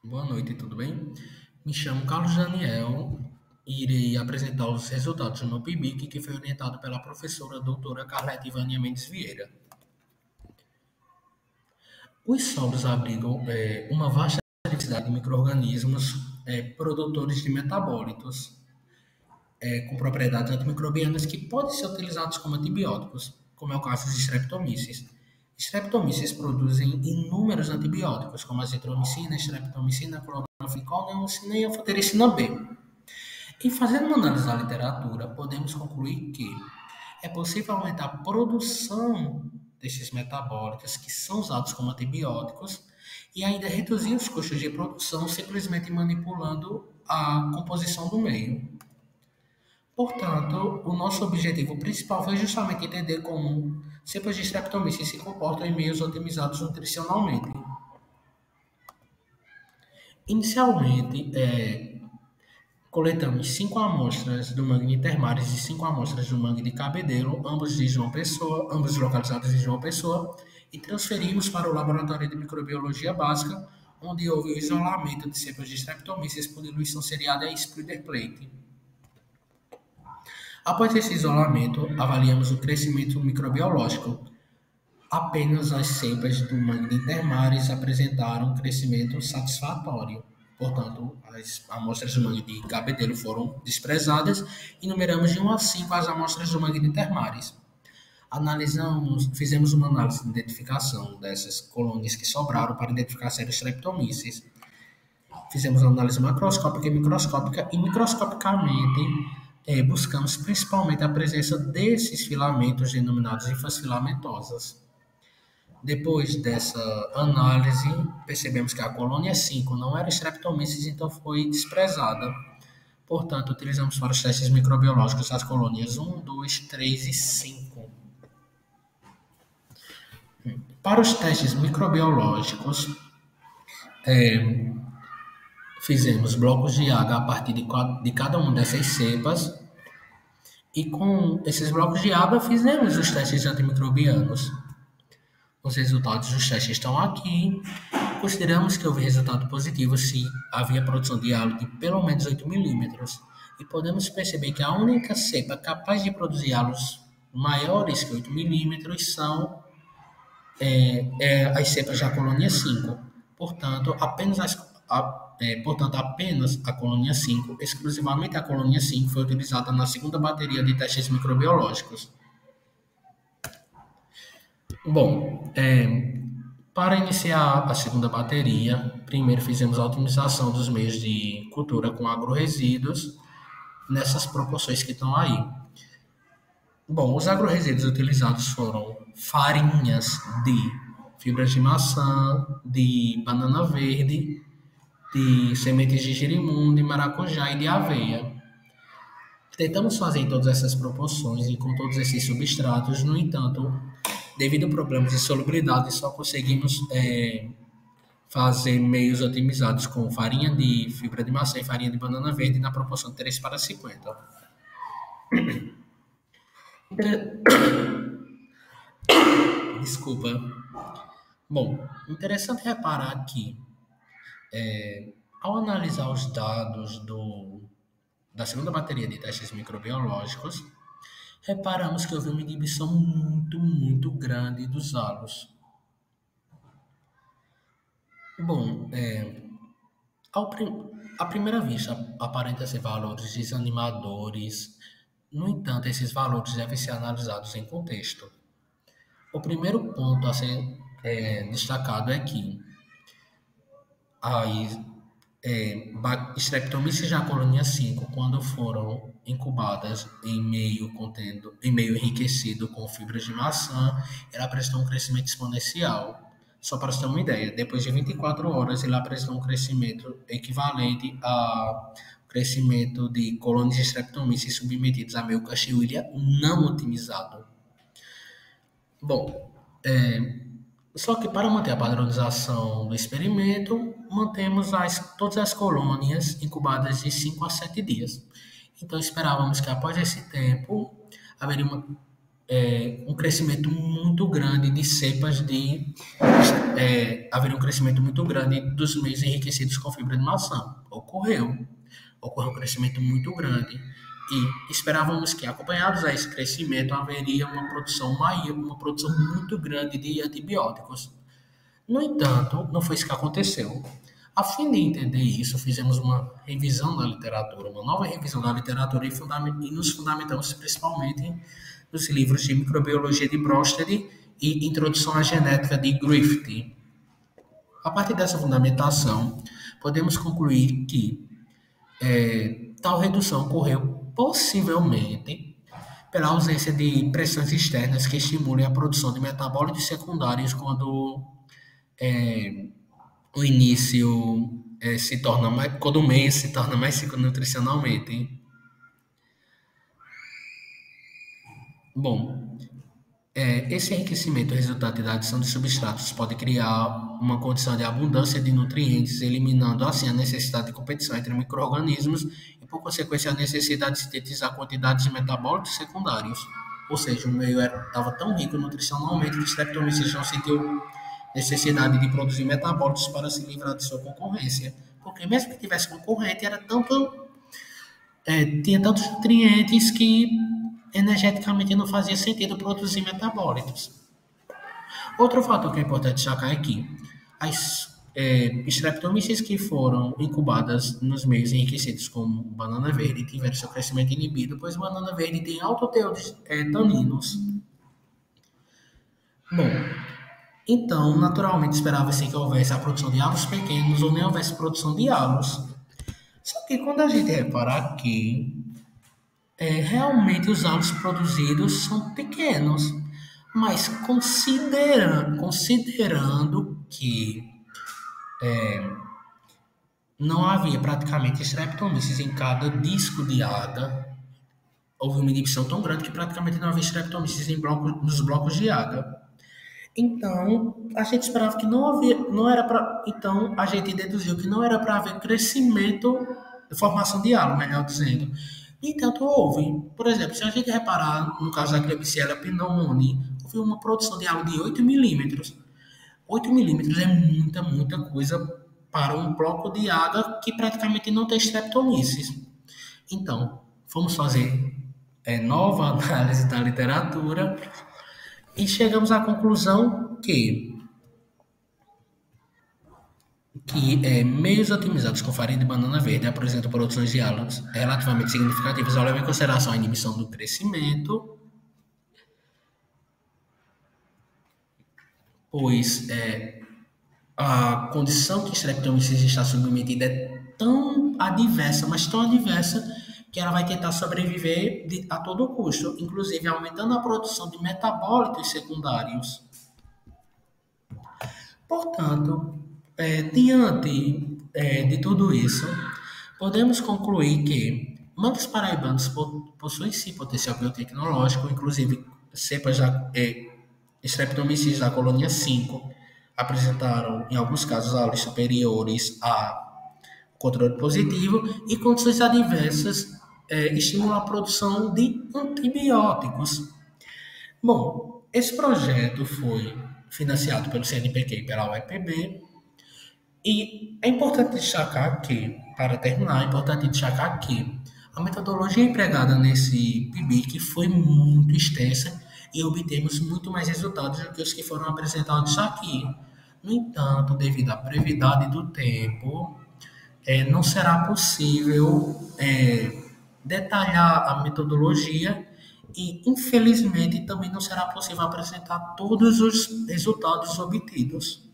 Boa noite, tudo bem? Me chamo Carlos Daniel e irei apresentar os resultados do meu PIBIC, que foi orientado pela professora doutora Carlete Ivânia Mendes Vieira. Os solos abrigam uma vasta diversidade de micro-organismos produtores de metabólitos, com propriedades antimicrobianas que podem ser utilizados como antibióticos, como é o caso de Streptomyces. Streptomyces produzem inúmeros antibióticos, como azitromicina, streptomicina, cloranfenicol, neomicina e anfotericina B. E fazendo uma análise da literatura, podemos concluir que é possível aumentar a produção desses metabólicos que são usados como antibióticos e ainda reduzir os custos de produção simplesmente manipulando a composição do meio. Portanto, o nosso objetivo principal foi justamente entender como cepas de Streptomyces se comportam em meios otimizados nutricionalmente. Inicialmente, coletamos 5 amostras do mangue de Termares e 5 amostras do mangue de Cabedelo, ambos de João Pessoa, ambos localizados em João Pessoa, e transferimos para o Laboratório de Microbiologia Básica, onde houve o isolamento de cepas de Streptomyces por diluição seriada e spreader plate. Após esse isolamento, avaliamos o crescimento microbiológico. Apenas as cepas do mangue de Termares apresentaram um crescimento satisfatório. Portanto, as amostras do mangue de Cabedelo foram desprezadas e numeramos de 1 a 5 as amostras do mangue de Termares. Fizemos uma análise de identificação dessas colônias que sobraram para identificar se eram Streptomyces. Fizemos uma análise macroscópica e microscopicamente buscamos principalmente a presença desses filamentos denominados hifas filamentosas. Depois dessa análise, percebemos que a colônia 5 não era Streptomyces, então foi desprezada. Portanto, utilizamos para os testes microbiológicos as colônias 1, 2, 3 e 5. Para os testes microbiológicos, fizemos blocos de água a partir de cada uma dessas cepas e com esses blocos de água fizemos os testes antimicrobianos. Os resultados dos testes estão aqui. Consideramos que houve resultado positivo se havia produção de halo de pelo menos 8 milímetros. E podemos perceber que a única cepa capaz de produzir halos maiores que 8 milímetros são as cepas da colônia 5. Portanto, apenas a colônia 5, exclusivamente a colônia 5, foi utilizada na segunda bateria de testes microbiológicos. Bom, para iniciar a segunda bateria, primeiro fizemos a otimização dos meios de cultura com agroresíduos nessas proporções que estão aí. Bom, os agroresíduos utilizados foram farinhas de fibras de maçã, de banana verde, de sementes de girimum, de maracujá e de aveia. Tentamos fazer em todas essas proporções e com todos esses substratos, no entanto, devido a problemas de solubilidade, só conseguimos fazer meios otimizados com farinha de fibra de maçã e farinha de banana verde na proporção de 3:50. Desculpa. Bom, interessante reparar que, ao analisar os dados da segunda bateria de testes microbiológicos, reparamos que houve uma inibição muito grande dos halos. Bom, à primeira vista, aparenta ser valores desanimadores. No entanto, esses valores devem ser analisados em contexto. O primeiro ponto a ser destacado é que as Streptomyces da colônia 5, quando foram incubadas em meio enriquecido com fibras de maçã, ela apresentou um crescimento exponencial. Só para você ter uma ideia, depois de 24 horas, ele apresentou um crescimento equivalente ao crescimento de colônias de Streptomyces submetidos a meio Caxiuilha não otimizado. Bom, só que para manter a padronização do experimento, mantemos todas as colônias incubadas de 5 a 7 dias. Então, esperávamos que após esse tempo, haveria uma um crescimento muito grande de cepas de. Haveria um crescimento muito grande dos meios enriquecidos com fibra de maçã. Ocorreu um crescimento muito grande. E esperávamos que, acompanhados a esse crescimento, haveria uma produção maior, uma produção muito grande de antibióticos. No entanto, não foi isso que aconteceu. A fim de entender isso, fizemos uma revisão da literatura, uma nova revisão da literatura e nos fundamentamos principalmente nos livros de microbiologia de Bronsted e Introdução à Genética de Griffith. A partir dessa fundamentação, podemos concluir que tal redução ocorreu possivelmente pela ausência de pressões externas que estimulem a produção de metabólitos secundários quando o início se torna mais, quando o meio se torna mais rico nutricionalmente. Bom, esse enriquecimento resultante da adição de substratos pode criar uma condição de abundância de nutrientes, eliminando assim a necessidade de competição entre micro-organismos e, por consequência, a necessidade de sintetizar quantidades de metabólitos secundários. Ou seja, o meio estava tão rico nutricionalmente que o Streptomyces não sentiu necessidade de produzir metabólitos para se livrar de sua concorrência. Porque mesmo que tivesse concorrente, tinha tantos nutrientes que energeticamente não fazia sentido produzir metabólitos. Outro fator que é importante destacar é que as Streptomyces que foram incubadas nos meios enriquecidos com banana verde tiveram seu crescimento inibido, pois banana verde tem alto teor de taninos. Bom, então, naturalmente, esperava-se que houvesse a produção de halos pequenos ou nem houvesse produção de halos. Só que quando a gente reparar aqui, realmente os halos produzidos são pequenos, mas considerando que não havia praticamente Streptomyces em cada disco de AGA, houve uma inibição tão grande que praticamente não havia Streptomyces nos blocos de AGA. Então, a gente esperava que não era para. Então, a gente deduziu que não era para haver crescimento, formação de halo, melhor dizendo. No entanto, houve. Por exemplo, se a gente reparar no caso da Klebsiella pneumoniae, houve uma produção de halo de 8 milímetros. 8 milímetros é muita coisa para um bloco de água que praticamente não tem Streptomyces. Então, fomos fazer nova análise da literatura e chegamos à conclusão que meios otimizados com farinha de banana verde apresentam produções de halos relativamente significativas ao levar em consideração a inibição do crescimento, pois a condição que Streptomyces está submetida é tão adversa, mas tão adversa, que ela vai tentar sobreviver a todo custo, inclusive aumentando a produção de metabólitos secundários. Portanto, diante de tudo isso, podemos concluir que mangos paraibanos possuem sim potencial biotecnológico, inclusive cepas Streptomyces da colônia 5 apresentaram, em alguns casos, halos superiores a controle positivo e condições adversas estimulam a produção de antibióticos. Bom, esse projeto foi financiado pelo CNPq e pela UEPB e é importante destacar que, para terminar, a metodologia empregada nesse PIBIC foi muito extensa e obtemos muito mais resultados do que os que foram apresentados aqui. No entanto, devido à brevidade do tempo, não será possível detalhar a metodologia e, infelizmente, também não será possível apresentar todos os resultados obtidos.